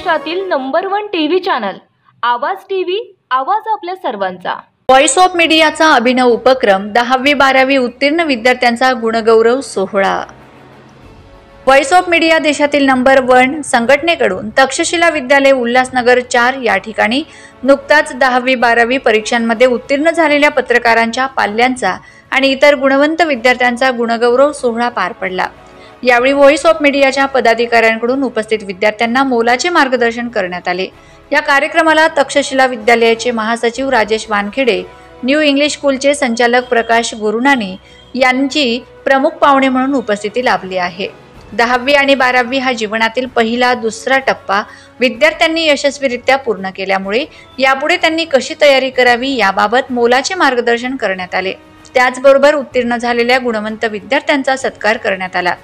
महाराष्ट्रातील number 1 TV channel आवाज TV, आवाज आपल्या सर्वांचा। व्हॉइस ऑफ मीडियाचा अभिनव उपक्रम 10वी-12वी उत्तीर्ण विद्यार्थ्यांचा गुणगौरव सोहळा। व्हॉइस ऑफ मीडिया देशातील नंबर 1 संघटनेकडून तक्षशिला विद्यालय उल्हासनगर 4 या ठिकाणी नुकताच 10वी-12वी परीक्षांमध्ये उत्तीर्ण झालेल्या पत्रकारांच्या पाल्यांचा आणि इतर गुणवंत विद्यार्थ्यांचा गुणगौरव सोहळा पार पडला। यावेळी व्हॉइस ऑफ मीडियाच्या पदाधिकाऱ्यांकडून उपस्थित विद्यार्थ्यांना मोलाचे मार्गदर्शन करण्यात आले। या कार्यक्रमाला तक्षशिला विद्यालयाचे महासचिव राजेश वानखेडे, न्यू इंग्लिश स्कूलचे संचालक प्रकाश गुरुनानी यांची प्रमुख पाहुणे म्हणून उपस्थिती लाभली आहे। 10वी आणि 12वी हा जीवनातील पहिला दुसरा टप्पा विद्यार्थ्यांनी यशस्वीरित्या पूर्ण केल्यामुळे यापुढे त्यांनी कशी तयारी करावी याबाबत मोलाचे मार्गदर्शन करण्यात आले। त्याचबरोबर उत्तीर्ण झालेल्या गुणवंत विद्यार्थ्यांचा सत्कार करण्यात आला।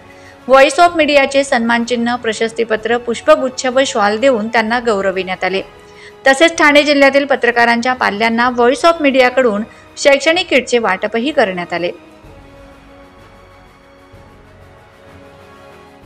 व्हॉइस ऑफ मीडियाचे सन्मानचिन्ह, प्रशस्तीपत्र, पुष्पगुच्छ व शॉल देऊन त्यांना गौरविण्यात आले। तसेच ठाणे जिल्ह्यातील पत्रकारांच्या पाल्यांना व्हॉइस ऑफ मीडियाकडून शैक्षणिक किटचे वाटपही करण्यात आले।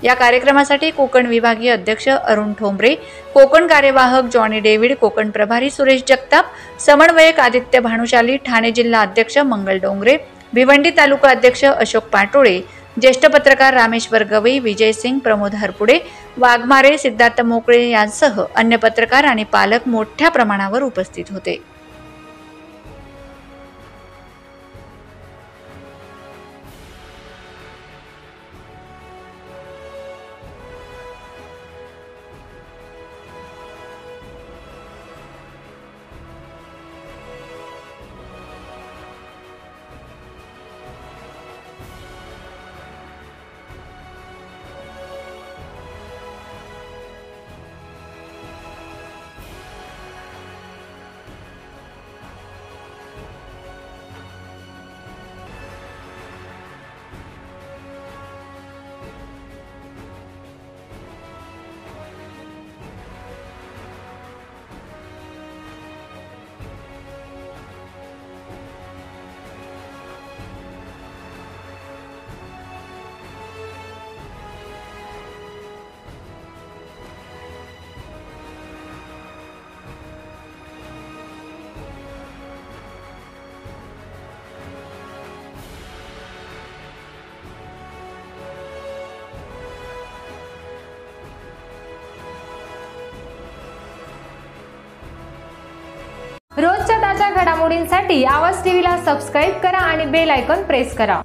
या कार्यक्रमासाठी कोकण विभागीय अध्यक्ष अरुण ठोंबरे, कोकण कार्यवाहक जॉनी डेव्हिड, कोकण प्रभारी सुरेश जगताप, समन्वयक आदित्य भानुशाली, ठाणे जिल्हा अध्यक्ष मंगल डोंगरे, भिवंडी तालुका अध्यक्ष अशोक पाटोळे, ज्येष्ठ पत्रकार रामेश्वर गवई, विजय सिंग, प्रमोद हरपुडे, वाघमारे, सिद्धार्थ मोकळे यांसह अन्य पत्रकार आणि पालक मोठ्या प्रमाणावर उपस्थित होते। रोजच्या ताज्या घडामोडींसाठी आवाज टीव्हीला सबस्क्राईब करा आणि बेल आयकॉन प्रेस करा।